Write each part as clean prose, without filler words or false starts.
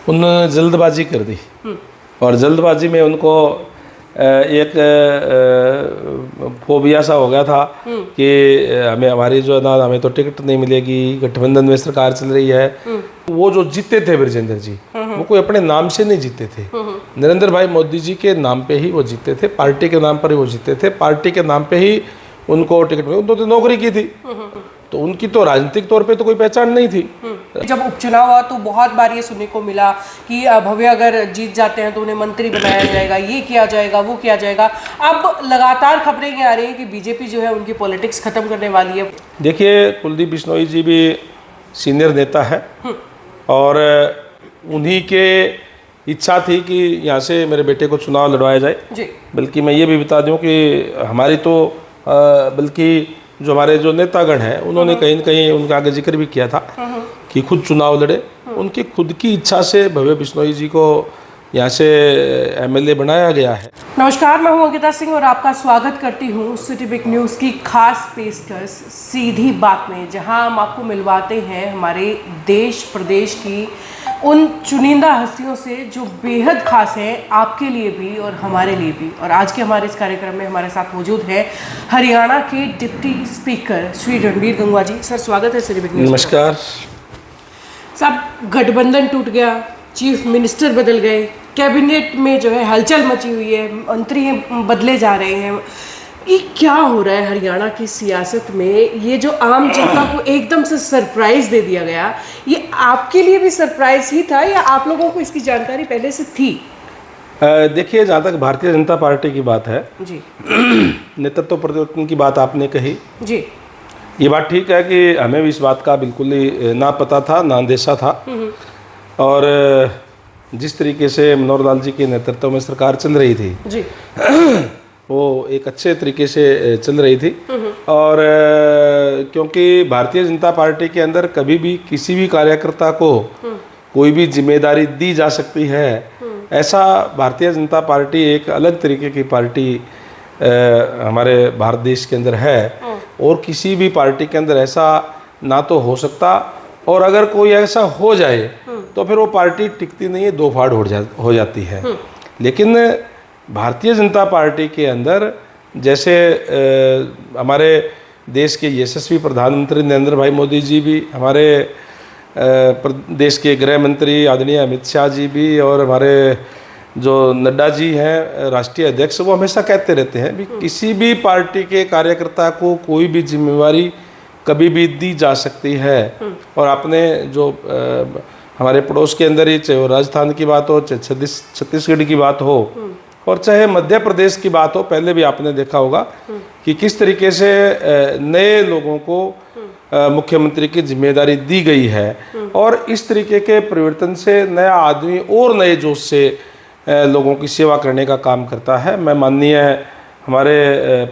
उन्होंने जल्दबाजी कर दी और जल्दबाजी में उनको एक फोबिया सा हो गया था कि हमें हमारी जो है ना, हमें तो टिकट नहीं मिलेगी, गठबंधन में सरकार चल रही है। वो जो जीते थे ब्रजेंद्र जी, वो कोई अपने नाम से नहीं जीते थे, नरेंद्र भाई मोदी जी के नाम पे ही वो जीते थे, पार्टी के नाम पर ही वो जीते थे, पार्टी के नाम पे ही उनको टिकट मिली। उन्होंने तो नौकरी की थी, तो उनकी तो राजनीतिक तौर पे तो कोई पहचान नहीं थी। जब उपचुनाव हुआ तो बहुत बार ये सुनने को मिला कि भव्य अगर जीत जाते हैं तो उन्हें मंत्री बनाया जाएगा, ये किया जाएगा, वो किया जाएगा। अब लगातार खबरें ये आ रही हैं कि बीजेपी जो है उनकी पॉलिटिक्स खत्म करने वाली है। देखिए, कुलदीप बिश्नोई जी भी सीनियर नेता है और उन्हीं के इच्छा थी कि यहाँ से मेरे बेटे को चुनाव लड़वाया जाए जी। बल्कि मैं ये भी बता दूं कि हमारी तो बल्कि जो हमारे जो नेतागण हैं उन्होंने कहीं न कहीं उनका आगे जिक्र भी किया था कि खुद चुनाव लड़े। उनकी खुद की इच्छा से भव्य बिश्नोई जी को यहाँ से एमएलए बनाया गया है। नमस्कार, मैं हूँ अंकिता सिंह और आपका स्वागत करती हूँ सिटी बिग न्यूज़ की खास पेशकश सीधी बात में, जहाँ हम आपको मिलवाते हैं हमारे देश प्रदेश की उन चुनिंदा हस्तियों से जो बेहद खास हैं आपके लिए भी और हमारे लिए भी। और आज के हमारे इस कार्यक्रम में हमारे साथ मौजूद है हरियाणा के डिप्टी स्पीकर श्री रणबीर गंगवा जी। सर, स्वागत है सिटी बिग न्यूज़। नमस्कार साहब, गठबंधन टूट गया, चीफ मिनिस्टर बदल गए, कैबिनेट में जो है हलचल मची हुई है, मंत्री बदले जा रहे हैं, ये क्या हो रहा है हरियाणा की सियासत में? ये जो आम जनता को एकदम से सरप्राइज दे दिया गया, ये आपके लिए भी सरप्राइज ही था या आप लोगों को इसकी जानकारी पहले से थी? देखिए, जहाँ तक भारतीय जनता पार्टी की बात है जी नेतृत्व परिवर्तन की बात आपने कही जी, ये बात ठीक है कि हमें भी इस बात का बिल्कुल ही ना पता था, ना अंदेशा था। और जिस तरीके से मनोहर लाल जी के नेतृत्व में सरकार चल रही थी जी वो एक अच्छे तरीके से चल रही थी। और क्योंकि भारतीय जनता पार्टी के अंदर कभी भी किसी भी कार्यकर्ता को कोई भी जिम्मेदारी दी जा सकती है, ऐसा भारतीय जनता पार्टी एक अलग तरीके की पार्टी हमारे भारत देश के अंदर है और किसी भी पार्टी के अंदर ऐसा ना तो हो सकता, और अगर कोई ऐसा हो जाए तो फिर वो पार्टी टिकती नहीं है, दो फाड़ हो जाती है। लेकिन भारतीय जनता पार्टी के अंदर जैसे हमारे देश के यशस्वी प्रधानमंत्री नरेंद्र भाई मोदी जी भी, हमारे देश के गृह मंत्री आदरणीय अमित शाह जी भी, और हमारे जो नड्डा जी हैं राष्ट्रीय अध्यक्ष, वो हमेशा कहते रहते हैं भी किसी भी पार्टी के कार्यकर्ता को कोई भी जिम्मेवारी कभी भी दी जा सकती है। और आपने जो हमारे पड़ोस के अंदर ही, चाहे वो राजस्थान की बात हो, चाहे छत्तीसगढ़ की बात हो, और चाहे मध्य प्रदेश की बात हो, पहले भी आपने देखा होगा कि किस तरीके से नए लोगों को मुख्यमंत्री की जिम्मेदारी दी गई है। और इस तरीके के परिवर्तन से नया आदमी और नए जोश से लोगों की सेवा करने का काम करता है। मैं माननीय हमारे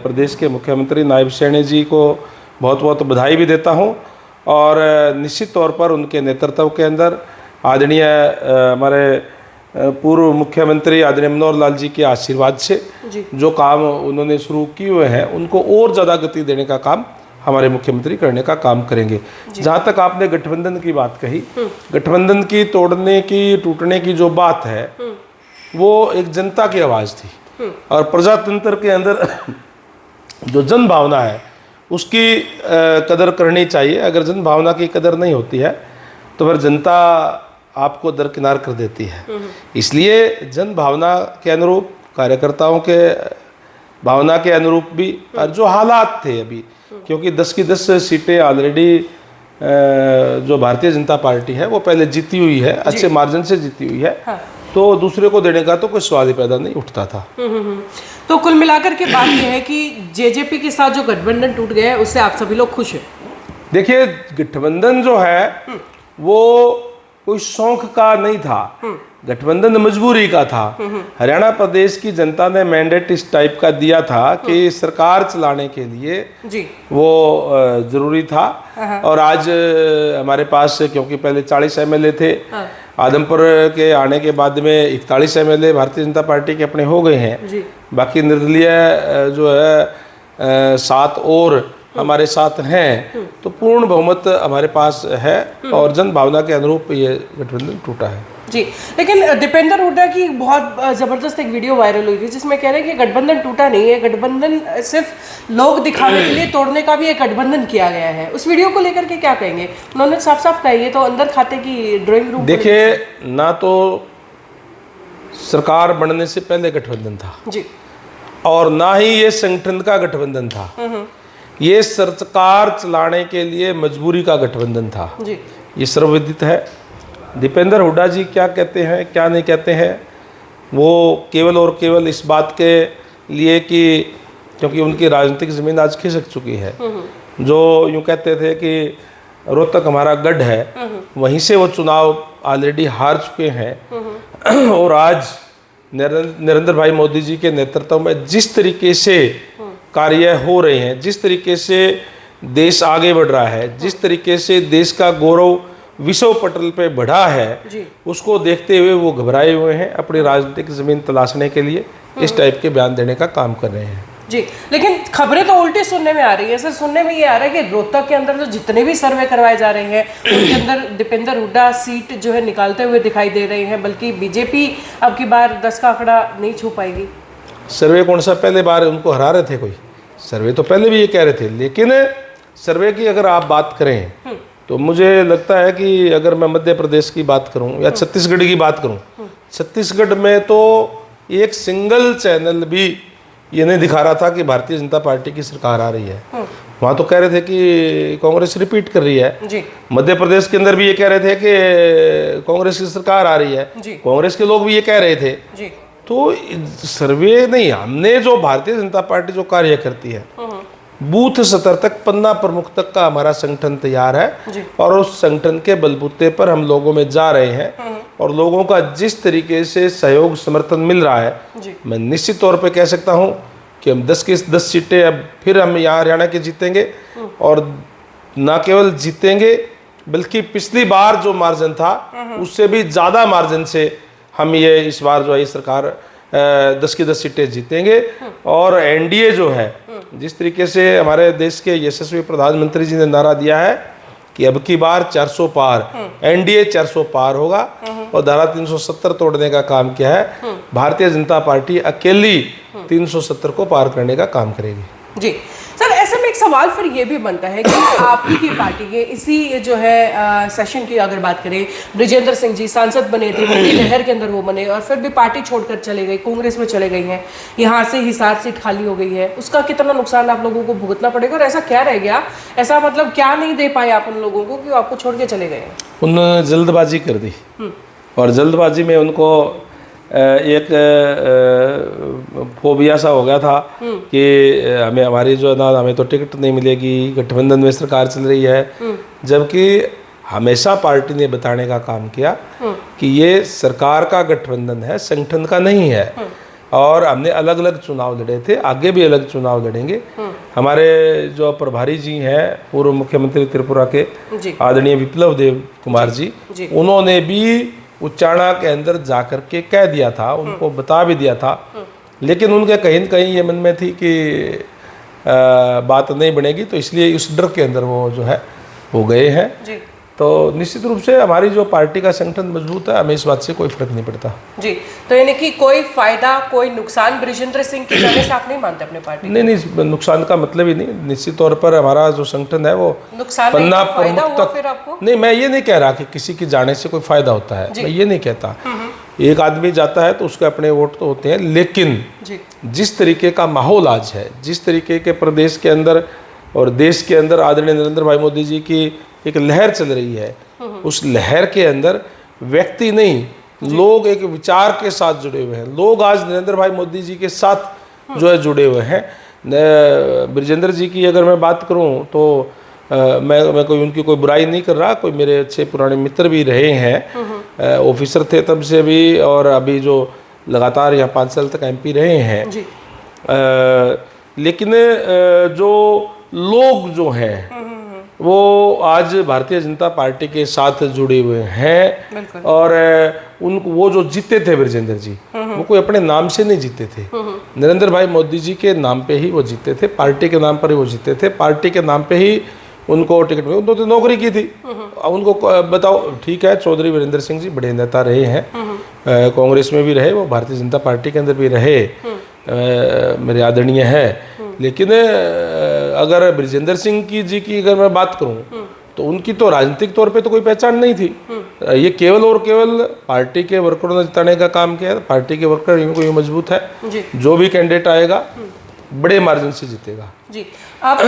प्रदेश के मुख्यमंत्री नायब सैनी जी को बहुत बहुत बधाई भी देता हूं, और निश्चित तौर पर उनके नेतृत्व के अंदर आदरणीय हमारे पूर्व मुख्यमंत्री आदरणीय मनोहर लाल जी के आशीर्वाद से जो काम उन्होंने शुरू किए हुए हैं उनको और ज़्यादा गति देने का काम हमारे मुख्यमंत्री करने का काम करेंगे। जहाँ तक आपने गठबंधन की बात कही, गठबंधन की तोड़ने की, टूटने की जो बात है वो एक जनता की आवाज़ थी, और प्रजातंत्र के अंदर जो जन भावना है उसकी कदर करनी चाहिए। अगर जन भावना की कदर नहीं होती है तो फिर जनता आपको दरकिनार कर देती है। इसलिए जन भावना के अनुरूप, कार्यकर्ताओं के भावना के अनुरूप भी, और जो हालात थे अभी, क्योंकि 10 की 10 सीटें ऑलरेडी जो भारतीय जनता पार्टी है वो पहले जीती हुई है, अच्छे मार्जिन से जीती हुई है। हाँ। तो दूसरे को देने का तो कोई सवाल ही पैदा नहीं उठता था। तो कुल मिलाकर के बात यह है कि जेजेपी के साथ जो गठबंधन टूट गया है उससे आप सभी लोग खुश हैं? देखिए, गठबंधन जो है वो कोई शौक का नहीं था, गठबंधन मजबूरी का था। हरियाणा प्रदेश की जनता ने मैंडेट इस टाइप का दिया था कि सरकार चलाने के लिए वो जरूरी था। और आज हमारे पास, क्योंकि पहले 40 एमएलए थे, आदमपुर के आने के बाद में 41 एमएलए भारतीय जनता पार्टी के अपने हो गए हैं। बाकी निर्दलीय जो है 7 और हमारे साथ हैं, तो पूर्ण बहुमत हमारे पास है और जन भावना के अनुरूप ये गठबंधन टूटा है। जी, लेकिन दीपेंद्र हुड्डा की बहुत ज़बरदस्त एक वीडियो वायरल हुई थी जिसमें कह रहे हैं कि गठबंधन टूटा नहीं है, गठबंधन सिर्फ लोग दिखाने के लिए तोड़ने का भी एक गठबंधन किया गया है। उस वीडियो को लेकर के क्या कहेंगे? उन्होंने साफ साफ कहा ये तो अंदर खाते की ड्राइंग रूम। देखिए, ना तो सरकार बनने से पहले गठबंधन था जी, और ना ही ये संगठन का गठबंधन था, ये सरकार चलाने के लिए मजबूरी का गठबंधन था। जी, ये सर्वविदित है। दीपेंद्र हुड्डा जी क्या कहते हैं क्या नहीं कहते हैं, वो केवल और केवल इस बात के लिए कि क्योंकि उनकी राजनीतिक ज़मीन आज खिसक चुकी है। जो यूँ कहते थे कि रोहतक हमारा गढ़ है, वहीं से वो चुनाव ऑलरेडी हार चुके हैं। और आज नरेंद्र भाई मोदी जी के नेतृत्व में जिस तरीके से कार्य हो रहे हैं, जिस तरीके से देश आगे बढ़ रहा है, जिस तरीके से देश का गौरव विश्व पटल पे बढ़ा है, उसको देखते हुए वो घबराए हुए हैं, अपनी राजनीतिक ज़मीन तलाशने के लिए इस टाइप के बयान देने का काम कर रहे हैं। जी, लेकिन खबरें तो उल्टी सुनने में आ रही है सर। सुनने में ये आ रहा है कि रोहतक के अंदर जो जितने भी सर्वे करवाए जा रहे हैं उनके अंदर दीपेंद्र हुड्डा सीट जो है निकालते हुए दिखाई दे रहे हैं, बल्कि बीजेपी अब की बार 10 का आंकड़ा नहीं छू पाएगी। सर्वे कौन सा पहले बार उनको हरा रहे थे? कोई सर्वे तो पहले भी ये कह रहे थे, लेकिन सर्वे की अगर आप बात करें तो मुझे लगता है कि अगर मैं मध्य प्रदेश की बात करूं या छत्तीसगढ़ की बात करूं, छत्तीसगढ़ में तो एक सिंगल चैनल भी ये नहीं दिखा रहा था कि भारतीय जनता पार्टी की सरकार आ रही है। वहाँ तो कह रहे थे कि कांग्रेस रिपीट कर रही है। जी, मध्य प्रदेश के अंदर भी ये कह रहे थे कि कांग्रेस की सरकार आ रही है। कांग्रेस के लोग भी ये कह रहे थे। जी, तो सर्वे नहीं, हमने जो भारतीय जनता पार्टी जो कार्य करती है, बूथ स्तर तक, पन्ना प्रमुख तक का हमारा संगठन तैयार है और उस संगठन के बलबूते पर हम लोगों में जा रहे हैं और लोगों का जिस तरीके से सहयोग समर्थन मिल रहा है, मैं निश्चित तौर पे कह सकता हूं कि हम 10 की 10 सीटें अब फिर हम यहाँ हरियाणा के जीतेंगे और ना केवल जीतेंगे बल्कि पिछली बार जो मार्जिन था उससे भी ज़्यादा मार्जिन से हम ये इस बार जो है सरकार 10 की 10 सीटें जीतेंगे। और एनडीए जो है, जिस तरीके से हमारे देश के यशस्वी प्रधानमंत्री जी ने नारा दिया है कि अब की बार 400 पार, एनडीए 400 पार होगा और धारा 370 तोड़ने का काम किया है। भारतीय जनता पार्टी अकेली 370 को पार करने का काम करेगी। जी सर, ऐसे में एक सवाल फिर ये भी बनता है कि आपकी पार्टी के इसी जो है सेशन की अगर बात करें, बृजेंद्र सिंह जी सांसद बने थे, उनकी लहर के अंदर वो बने और फिर भी पार्टी छोड़कर चले गए, कांग्रेस में चले गई हैं, यहाँ से हिसार सीट खाली हो गई है। उसका कितना नुकसान आप लोगों को भुगतना पड़ेगा और ऐसा क्या रह गया, ऐसा मतलब क्या नहीं दे पाए आप उन लोगों को कि आपको छोड़ के चले गए? उन्होंने जल्दबाजी कर दी और जल्दबाजी में उनको एक फोबिया सा हो गया था कि हमें हमारी जो ना हमें तो टिकट नहीं मिलेगी, गठबंधन में सरकार चल रही है। जबकि हमेशा पार्टी ने बताने का काम किया कि ये सरकार का गठबंधन है, संगठन का नहीं है। और हमने अलग अलग चुनाव लड़े थे, आगे भी अलग चुनाव लड़ेंगे। हमारे जो प्रभारी जी हैं, पूर्व मुख्यमंत्री त्रिपुरा के आदरणीय विप्लव देव कुमार जी, उन्होंने भी उच्चारणा के अंदर जाकर के कह दिया था, उनको बता भी दिया था, लेकिन उनके कहीं न कहीं ये मन में थी कि बात नहीं बनेगी, तो इसलिए उस डर के अंदर वो जो है वो गए हैं। तो निश्चित रूप से हमारी जो पार्टी का संगठन मजबूत है, हमें इस बात से कोई फर्क नहीं पड़ता। जी, तो यानी कि कोई फायदा कोई नुकसान बृजेंद्र सिंह की जाने से आप नहीं मानते अपने पार्टी? नहीं, नुकसान का मतलब ही नहीं। निश्चित तौर पर हमारा जो संगठन है वो नुकसान पन्ना प्रमुख तक नहीं, मैं ये नहीं कह रहा कि किसी की जाने से कोई फायदा होता है, मैं ये नहीं कहता। एक आदमी जाता है तो उसके अपने वोट तो होते हैं, लेकिन जिस तरीके का माहौल आज है, जिस तरीके के प्रदेश के अंदर और देश के अंदर आदरणीय नरेंद्र भाई मोदी जी की एक लहर चल रही है, उस लहर के अंदर व्यक्ति नहीं, लोग एक विचार के साथ जुड़े हुए हैं। लोग आज नरेंद्र भाई मोदी जी के साथ जो है जुड़े हुए हैं। बृजेंद्र जी की अगर मैं बात करूं तो मैं कोई उनकी कोई बुराई नहीं कर रहा, कोई मेरे अच्छे पुराने मित्र भी रहे हैं, ऑफिसर थे तब से भी, और अभी जो लगातार यहाँ 5 साल तक MP रहे हैं। लेकिन जो लोग जो हैं वो आज भारतीय जनता पार्टी के साथ जुड़े हुए हैं और उनको वो जो जीते थे बृजेंद्र जी, वो कोई अपने नाम से नहीं जीते थे, नरेंद्र भाई मोदी जी के नाम पे ही वो जीते थे, पार्टी के नाम पर ही वो जीते थे, पार्टी के नाम पे ही उनको टिकट मिली, उन्होंने तो नौकरी की थी। अब उनको बताओ, ठीक है, चौधरी वीरेंद्र सिंह जी बड़े नेता रहे हैं, कांग्रेस में भी रहे, वो भारतीय जनता पार्टी के अंदर भी रहे, मेरे आदरणीय है। लेकिन अगर बृजेंद्र सिंह जी की अगर मैं बात करूं तो उनकी तो राजनीतिक तौर पे तो कोई पहचान नहीं थी। ये केवल और केवल पार्टी के वर्करों ने जिताने का काम किया। पार्टी के वर्कर यूं मजबूत है, जो भी कैंडिडेट आएगा बड़े मार्जिन से जीतेगा। जी, आप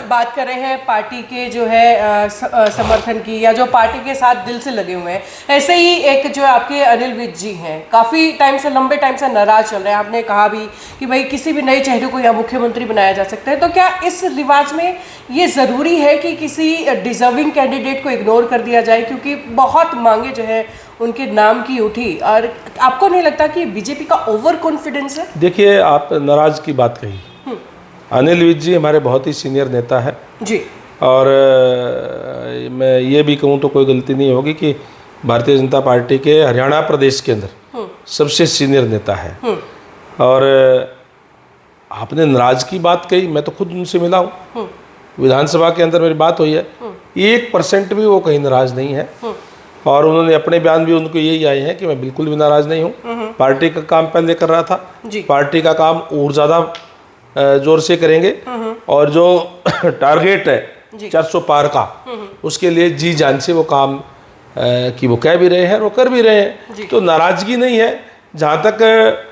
बात कर रहे हैं पार्टी के जो है समर्थन की, या जो पार्टी के साथ दिल से लगे हुए हैं। ऐसे ही एक जो आपके अनिल विज जी हैं, काफ़ी टाइम से, लंबे टाइम से नाराज चल रहे हैं। आपने कहा भी कि भाई किसी भी नए चेहरे को यहाँ मुख्यमंत्री बनाया जा सकता है, तो क्या इस रिवाज में ये ज़रूरी है कि किसी डिजर्विंग कैंडिडेट को इग्नोर कर दिया जाए, क्योंकि बहुत मांगे जो है उनके नाम की उठी? और आपको नहीं लगता कि बीजेपी का ओवर कॉन्फिडेंस है? देखिए, आप नाराज की बात कही। अनिल विज जी हमारे बहुत ही सीनियर नेता है जी, और मैं ये भी कहूँ तो कोई गलती नहीं होगी कि भारतीय जनता पार्टी के हरियाणा प्रदेश के अंदर सबसे सीनियर नेता है। और आपने नाराज की बात कही, मैं तो खुद उनसे मिला हूँ, विधानसभा के अंदर मेरी बात हुई है, 1% भी वो कहीं नाराज नहीं है। और उन्होंने अपने बयान भी उनको यही आए हैं कि मैं बिल्कुल भी नाराज नहीं हूँ। पार्टी का काम पहले कर रहा था, पार्टी का काम और ज़्यादा जोर से करेंगे, और जो टारगेट है 400 पार का, उसके लिए जी जान से वो काम की वो कह भी रहे हैं और वो कर भी रहे हैं। तो नाराजगी नहीं है। जहाँ तक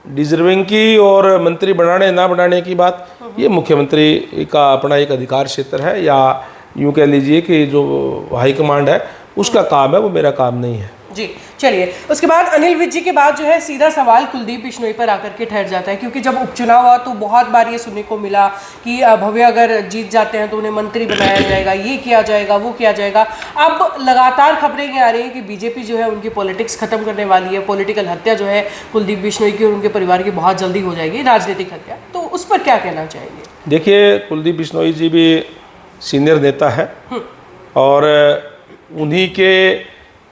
डिजर्विंग की और मंत्री बनाने ना बनाने की बात, ये मुख्यमंत्री का अपना एक अधिकार क्षेत्र है, या यूँ कह लीजिए कि जो हाईकमांड है उसका काम है, वो मेरा काम नहीं है। जी, चलिए, उसके बाद अनिल विज जी के बाद जो है सीधा सवाल कुलदीप बिश्नोई पर आकर के ठहर जाता है, क्योंकि जब उपचुनाव हुआ तो बहुत बार ये सुनने को मिला कि भव्य अगर जीत जाते हैं तो उन्हें मंत्री बनाया जाएगा, ये किया जाएगा, वो किया जाएगा। अब लगातार खबरें ये आ रही हैं कि बीजेपी जो है उनकी पॉलिटिक्स खत्म करने वाली है, पॉलिटिकल हत्या जो है कुलदीप बिश्नोई की और उनके परिवार की बहुत जल्दी हो जाएगी, राजनीतिक हत्या। तो उस पर क्या कहना चाहेंगे? देखिए, कुलदीप बिश्नोई जी भी सीनियर नेता है, और उन्हीं के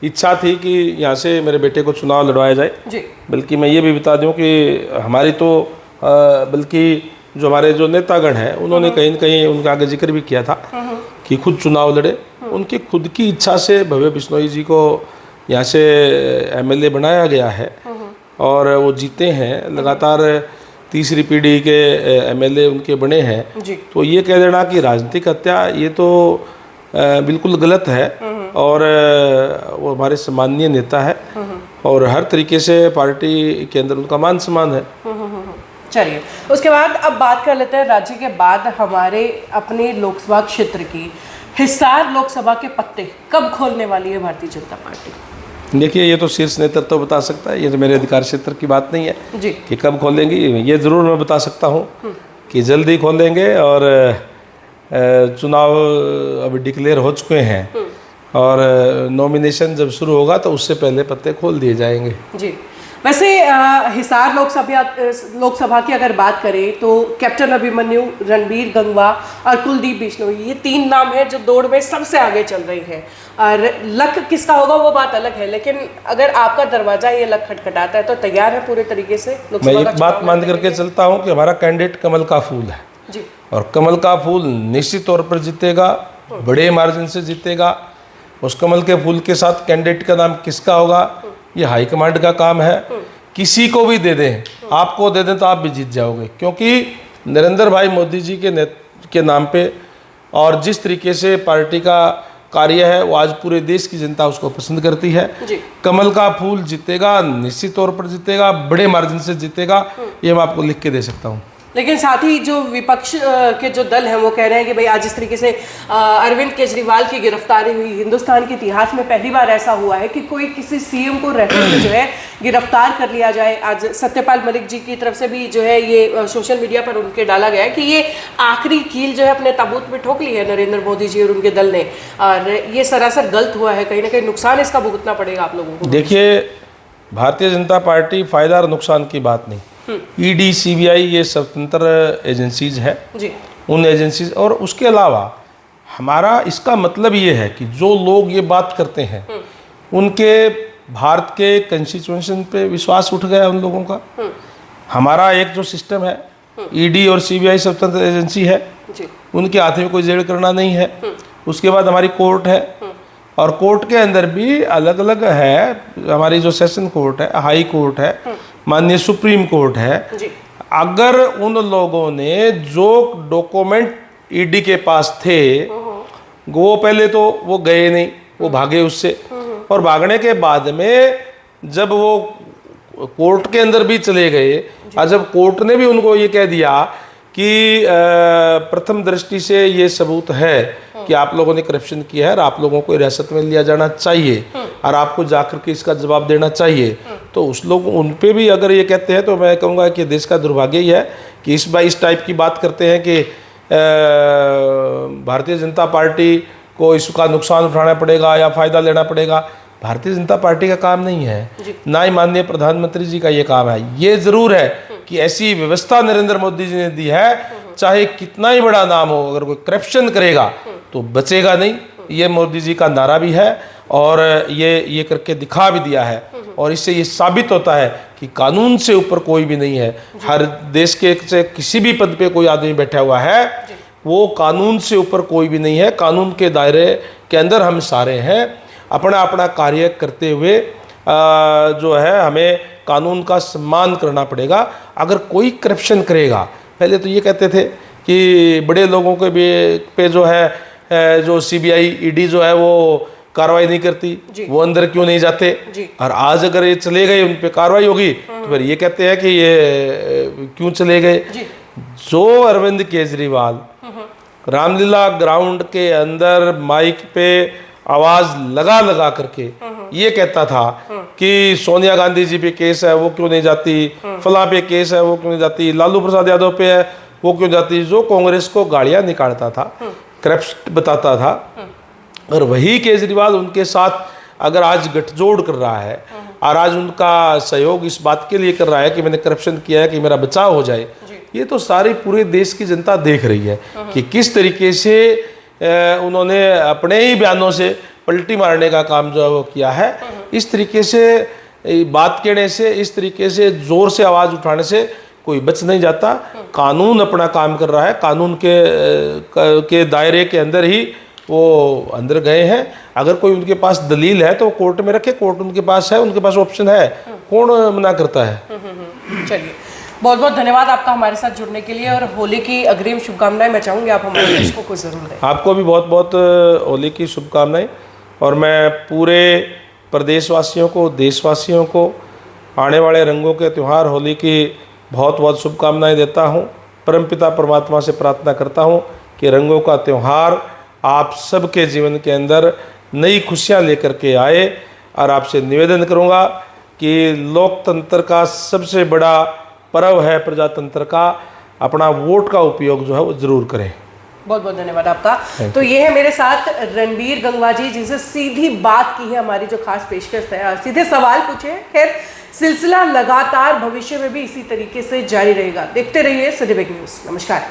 इच्छा थी कि यहाँ से मेरे बेटे को चुनाव लड़वाया जाए जी। बल्कि मैं ये भी बता दूं कि हमारी तो बल्कि जो हमारे जो नेतागण हैं उन्होंने कहीं न कहीं उनका आगे जिक्र भी किया था कि खुद चुनाव लड़े। उनकी खुद की इच्छा से भव्य बिश्नोई जी को यहाँ से एमएलए बनाया गया है, और वो जीते हैं। लगातार तीसरी पीढ़ी के एमएलए उनके बने हैं। तो ये कह देना कि राजनीतिक हत्या, ये तो बिल्कुल गलत है। और वो हमारे सम्माननीय नेता है, और हर तरीके से पार्टी के अंदर उनका मान सम्मान है। चलिए, उसके बाद अब बात कर लेते हैं राज्य के बाद हमारे अपने लोकसभा क्षेत्र की। हिसार लोकसभा के पत्ते कब खोलने वाली है भारतीय जनता पार्टी? देखिए, ये तो शीर्ष नेतृत्व तो बता सकता है, ये तो मेरे अधिकार क्षेत्र की बात नहीं है जी कि कब खोलेंगे। ये ज़रूर मैं बता सकता हूँ कि जल्दी खोलेंगे, और चुनाव अभी डिक्लेयर हो चुके हैं, और नॉमिनेशन जब शुरू होगा तो उससे पहले पत्ते खोल दिए जाएंगे। जी, वैसे हिसार लोकसभा की अगर बात करें तो कैप्टन अभिमन्यु, रणबीर गंगवा और कुलदीप बिश्नोई, ये 3 नाम हैं जो दौड़ में सबसे आगे चल रही हैं। और लक किसका होगा वो बात अलग है, लेकिन अगर आपका दरवाजा ये लक खटखटाता है तो तैयार है पूरे तरीके से लोकसभा? मैं एक बात मान करके चलता हूँ कि हमारा कैंडिडेट कमल का फूल है जी, और कमल का फूल निश्चित तौर पर जीतेगा, बड़े मार्जिन से जीतेगा। उस कमल के फूल के साथ कैंडिडेट का नाम किसका होगा, ये हाईकमांड का काम है। किसी को भी दे दें, आपको दे दें तो आप भी जीत जाओगे, क्योंकि नरेंद्र भाई मोदी जी के नाम पे और जिस तरीके से पार्टी का कार्य है, वो आज पूरे देश की जनता उसको पसंद करती है। कमल का फूल जीतेगा, निश्चित तौर पर जीतेगा, बड़े मार्जिन से जीतेगा, ये मैं आपको लिख के दे सकता हूँ। लेकिन साथ ही जो विपक्ष के जो दल हैं वो कह रहे हैं कि भाई आज इस तरीके से अरविंद केजरीवाल की गिरफ्तारी हुई, हिंदुस्तान के इतिहास में पहली बार ऐसा हुआ है कि कोई किसी सीएम को रहते हुए जो है गिरफ्तार कर लिया जाए। आज सत्यपाल मलिक जी की तरफ से भी जो है ये सोशल मीडिया पर उनके डाला गया है कि ये आखिरी कील जो है अपने ताबूत में ठोक ली है नरेंद्र मोदी जी और उनके दल ने, और ये सरासर गलत हुआ है। कहीं ना कहीं नुकसान इसका भुगतना पड़ेगा आप लोगों को। देखिए, भारतीय जनता पार्टी फायदा और नुकसान की बात नहीं, ईडी, सीबीआई ये स्वतंत्र एजेंसीज है जी। उन एजेंसीज, और उसके अलावा हमारा इसका मतलब ये है कि जो लोग ये बात करते हैं उनके भारत के कॉन्स्टिट्यूशन पे विश्वास उठ गया उन लोगों का। हमारा एक जो सिस्टम है ईडी और सीबीआई स्वतंत्र एजेंसी है, जी उनके हाथ में कोई जेल करना नहीं है। उसके बाद हमारी कोर्ट है, और कोर्ट के अंदर भी अलग अलग है। हमारी जो सेशन कोर्ट है, हाई कोर्ट है, माननीय सुप्रीम कोर्ट है। जी अगर उन लोगों ने जो डॉक्यूमेंट ईडी के पास थे, वो पहले तो वो गए नहीं, वो भागे उससे, और भागने के बाद में जब वो कोर्ट के अंदर भी चले गए, और जब कोर्ट ने भी उनको ये कह दिया कि प्रथम दृष्टि से ये सबूत है कि आप लोगों ने करप्शन किया है और आप लोगों को हिरासत में लिया जाना चाहिए और आपको जाकर के इसका जवाब देना चाहिए, तो उस लोग उन पे भी अगर ये कहते हैं तो मैं कहूँगा कि देश का दुर्भाग्य ही है कि इस टाइप की बात करते हैं कि भारतीय जनता पार्टी को इसका नुकसान उठाना पड़ेगा या फ़ायदा लेना पड़ेगा। भारतीय जनता पार्टी का काम नहीं है, ना ही माननीय प्रधानमंत्री जी का ये काम है। ये ज़रूर है कि ऐसी व्यवस्था नरेंद्र मोदी जी ने दी है, चाहे कितना ही बड़ा नाम हो, अगर कोई करप्शन करेगा तो बचेगा नहीं। ये मोदी जी का नारा भी है और ये करके दिखा भी दिया है, और इससे ये साबित होता है कि कानून से ऊपर कोई भी नहीं है। हर देश के किसी भी पद पे कोई आदमी बैठा हुआ है, वो कानून से ऊपर कोई भी नहीं है। कानून के दायरे के अंदर हम सारे हैं। अपना अपना कार्य करते हुए जो है हमें कानून का सम्मान करना पड़ेगा। अगर कोई करप्शन करेगा, पहले तो ये कहते थे कि बड़े लोगों के पे जो है जो सीबीआई ईडी जो है वो कार्रवाई नहीं करती, वो अंदर क्यों नहीं जाते, और आज अगर ये चले गए उन पे कार्रवाई होगी तो फिर ये कहते हैं कि ये क्यों चले गए। जो अरविंद केजरीवाल रामलीला ग्राउंड के अंदर माइक पे आवाज लगा लगा करके ये कहता था कि सोनिया गांधी जी पे केस है वो क्यों नहीं जाती, फला पे केस है वो क्यों नहीं जाती, लालू प्रसाद यादव पे है वो क्यों जाती, जो कांग्रेस को गालियां निकालता था, करप्ट बताता था, और वही केजरीवाल उनके साथ अगर आज गठजोड़ कर रहा है और आज उनका सहयोग इस बात के लिए कर रहा है कि मैंने करप्शन किया है कि मेरा बचाव हो जाए, ये तो सारी पूरे देश की जनता देख रही है कि किस तरीके से उन्होंने अपने ही बयानों से पलटी मारने का काम जो है वो किया है। इस तरीके से बात कहने से, इस तरीके से जोर से आवाज़ उठाने से कोई बच नहीं जाता। कानून अपना काम कर रहा है, कानून के दायरे के अंदर ही वो अंदर गए हैं। अगर कोई उनके पास दलील है तो कोर्ट में रखे, कोर्ट उनके पास है, उनके पास ऑप्शन है, कौन मना करता है। चलिए, बहुत बहुत धन्यवाद आपका हमारे साथ जुड़ने के लिए, और होली की अग्रिम शुभकामनाएं मैं चाहूँगी आप हमारे दर्शकों को जरूर दें। आपको भी बहुत बहुत होली की शुभकामनाएं, और मैं पूरे प्रदेशवासियों को, देशवासियों को आने वाले रंगों के त्यौहार होली की बहुत बहुत शुभकामनाएं देता हूं। परमपिता परमात्मा से प्रार्थना करता हूं कि रंगों का त्यौहार आप सबके जीवन के अंदर नई खुशियां लेकर के आए, और आपसे निवेदन करूंगा कि लोकतंत्र का सबसे बड़ा पर्व है प्रजातंत्र का, अपना वोट का उपयोग जो है वो जरूर करें। बहुत बहुत धन्यवाद आपका। तो ये है मेरे साथ रणबीर गंगवा जी, जिनसे सीधी बात की है हमारी जो खास पेशकश है, सीधे सवाल पूछे। खैर, सिलसिला लगातार भविष्य में भी इसी तरीके से जारी रहेगा। देखते रहिए सिटी बिग न्यूज़। नमस्कार।